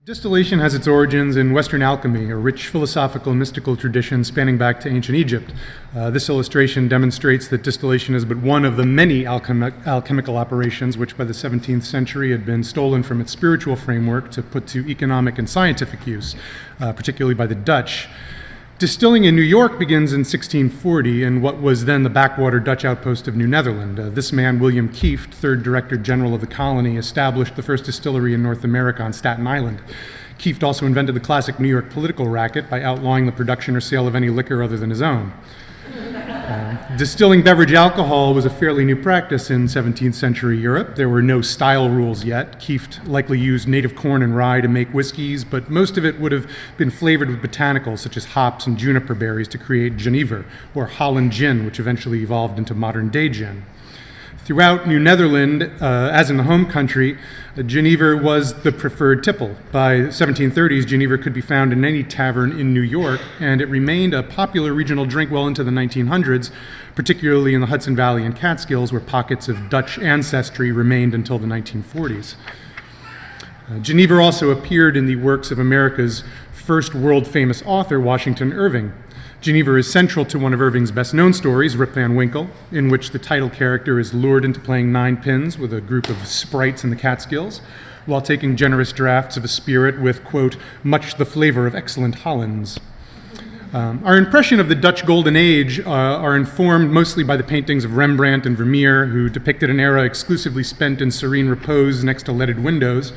Distillation has its origins in Western alchemy, a rich philosophical and mystical tradition spanning back to ancient Egypt. This illustration demonstrates that distillation is but one of the many alchemical operations which by the 17th century had been stolen from its spiritual framework to put to economic and scientific use, particularly by the Dutch. Distilling in New York begins in 1640 in what was then the backwater Dutch outpost of New Netherland. This man, William Kieft, third Director General of the colony, established the first distillery in North America on Staten Island. Kieft also invented the classic New York political racket by outlawing the production or sale of any liquor other than his own. Distilling beverage alcohol was a fairly new practice in 17th century Europe. There were no style rules yet. Kieft likely used native corn and rye to make whiskeys, but most of it would have been flavored with botanicals such as hops and juniper berries to create Genever, or Holland gin, which eventually evolved into modern-day gin. Throughout New Netherland, as in the home country, Genever was the preferred tipple. By the 1730s, Genever could be found in any tavern in New York, and it remained a popular regional drink well into the 1900s, particularly in the Hudson Valley and Catskills, where pockets of Dutch ancestry remained until the 1940s. Genever also appeared in the works of America's first world-famous author, Washington Irving. Genever is central to one of Irving's best-known stories, Rip Van Winkle, in which the title character is lured into playing nine pins with a group of sprites in the Catskills, while taking generous drafts of a spirit with, quote, much the flavor of excellent Hollands. Our impression of the Dutch Golden Age are informed mostly by the paintings of Rembrandt and Vermeer, who depicted an era exclusively spent in serene repose next to leaded windows.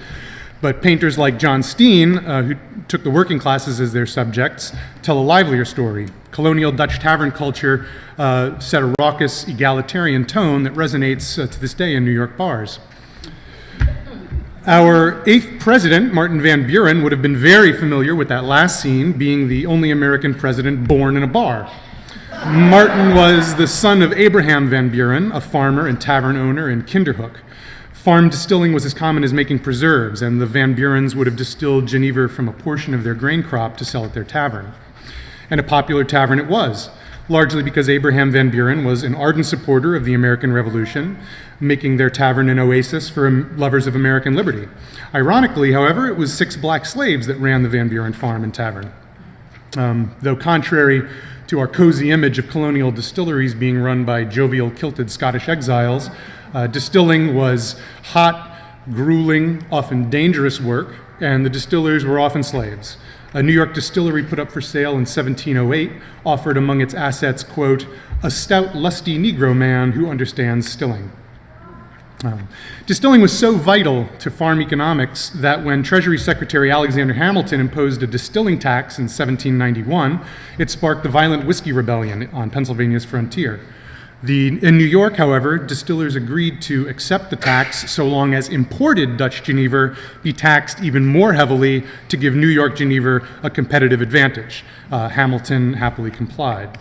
But painters like John Steen, who took the working classes as their subjects, tell a livelier story. Colonial Dutch tavern culture set a raucous, egalitarian tone that resonates to this day in New York bars. Our 8th president, Martin Van Buren, would have been very familiar with that last scene, being the only American president born in a bar. Martin was the son of Abraham Van Buren, a farmer and tavern owner in Kinderhook. Farm distilling was as common as making preserves, and the Van Burens would have distilled Genever from a portion of their grain crop to sell at their tavern. And a popular tavern it was, largely because Abraham Van Buren was an ardent supporter of the American Revolution, making their tavern an oasis for lovers of American liberty. Ironically, however, it was 6 black slaves that ran the Van Buren farm and tavern. Though contrary to our cozy image of colonial distilleries being run by jovial, kilted Scottish exiles, distilling was hot, grueling, often dangerous work, and the distillers were often slaves. A New York distillery put up for sale in 1708 offered among its assets, quote, a stout, lusty Negro man who understands stilling. Distilling was so vital to farm economics that when Treasury Secretary Alexander Hamilton imposed a distilling tax in 1791, it sparked the violent whiskey rebellion on Pennsylvania's frontier. In New York, however, distillers agreed to accept the tax so long as imported Dutch Genever be taxed even more heavily to give New York Genever a competitive advantage. Hamilton happily complied.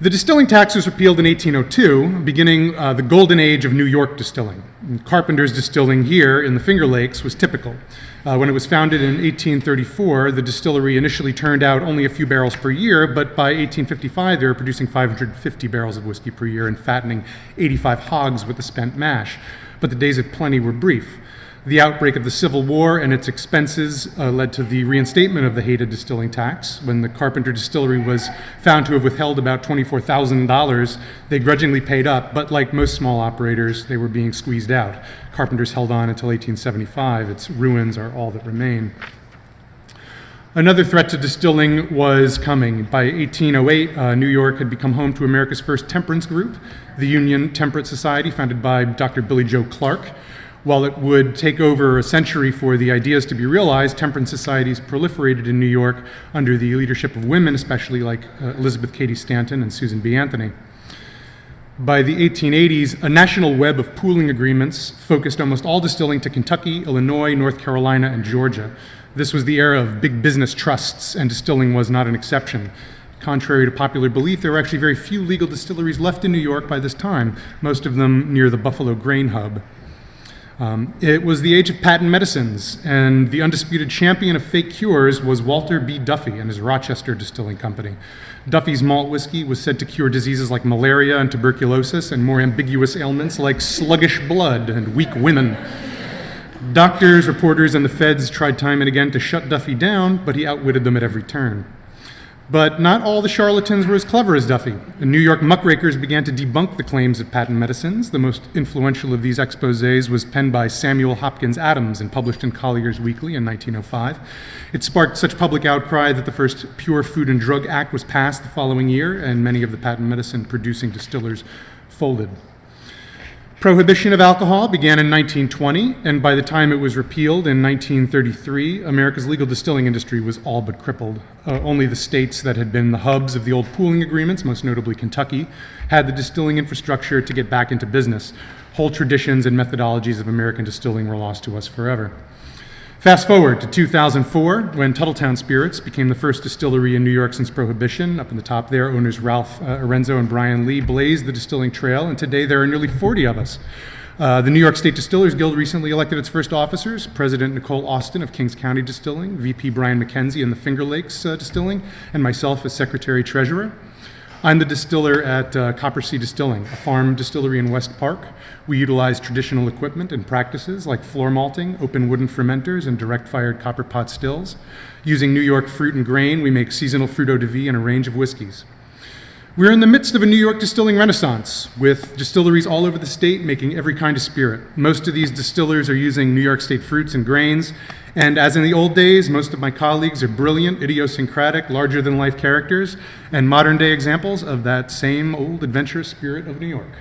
The distilling tax was repealed in 1802, beginning the golden age of New York distilling. Carpenter's distilling here in the Finger Lakes was typical. When it was founded in 1834, the distillery initially turned out only a few barrels per year, but by 1855 they were producing 550 barrels of whiskey per year and fattening 85 hogs with the spent mash. But the days of plenty were brief. The outbreak of the Civil War and its expenses led to the reinstatement of the hated distilling tax. When the Carpenter Distillery was found to have withheld about $24,000, they grudgingly paid up, but like most small operators, they were being squeezed out. Carpenters held on until 1875. Its ruins are all that remain. Another threat to distilling was coming. By 1808, New York had become home to America's first temperance group, the Union Temperate Society, founded by Dr. Billy Joe Clark. While it would take over a century for the ideas to be realized, temperance societies proliferated in New York under the leadership of women, especially like Elizabeth Cady Stanton and Susan B. Anthony. By the 1880s, a national web of pooling agreements focused almost all distilling to Kentucky, Illinois, North Carolina, and Georgia. This was the era of big business trusts, and distilling was not an exception. Contrary to popular belief, there were actually very few legal distilleries left in New York by this time, most of them near the Buffalo grain hub. It was the age of patent medicines, and the undisputed champion of fake cures was Walter B. Duffy and his Rochester Distilling Company. Duffy's malt whiskey was said to cure diseases like malaria and tuberculosis and more ambiguous ailments like sluggish blood and weak women. Doctors, reporters, and the feds tried time and again to shut Duffy down, but he outwitted them at every turn. But not all the charlatans were as clever as Duffy. The New York muckrakers began to debunk the claims of patent medicines. The most influential of these exposés was penned by Samuel Hopkins Adams and published in Collier's Weekly in 1905. It sparked such public outcry that the first Pure Food and Drug Act was passed the following year, and many of the patent medicine producing distillers folded. Prohibition of alcohol began in 1920, and by the time it was repealed in 1933, America's legal distilling industry was all but crippled. Only the states that had been the hubs of the old pooling agreements, most notably Kentucky, had the distilling infrastructure to get back into business. Whole traditions and methodologies of American distilling were lost to us forever. Fast forward to 2004, when Tuttletown Spirits became the first distillery in New York since Prohibition. Up in the top there, owners Ralph Arenzo and Brian Lee blazed the distilling trail, and today there are nearly 40 of us. The New York State Distillers Guild recently elected its first officers, President Nicole Austin of Kings County Distilling, VP Brian McKenzie in the Finger Lakes Distilling, and myself as Secretary-Treasurer. I'm the distiller at Copper Sea Distilling, a farm distillery in West Park. We utilize traditional equipment and practices like floor malting, open wooden fermenters, and direct-fired copper pot stills. Using New York fruit and grain, we make seasonal fruit eau de vie and a range of whiskeys. We're in the midst of a New York distilling renaissance, with distilleries all over the state making every kind of spirit. Most of these distillers are using New York State fruits and grains, and as in the old days, most of my colleagues are brilliant, idiosyncratic, larger-than-life characters, and modern-day examples of that same old adventurous spirit of New York.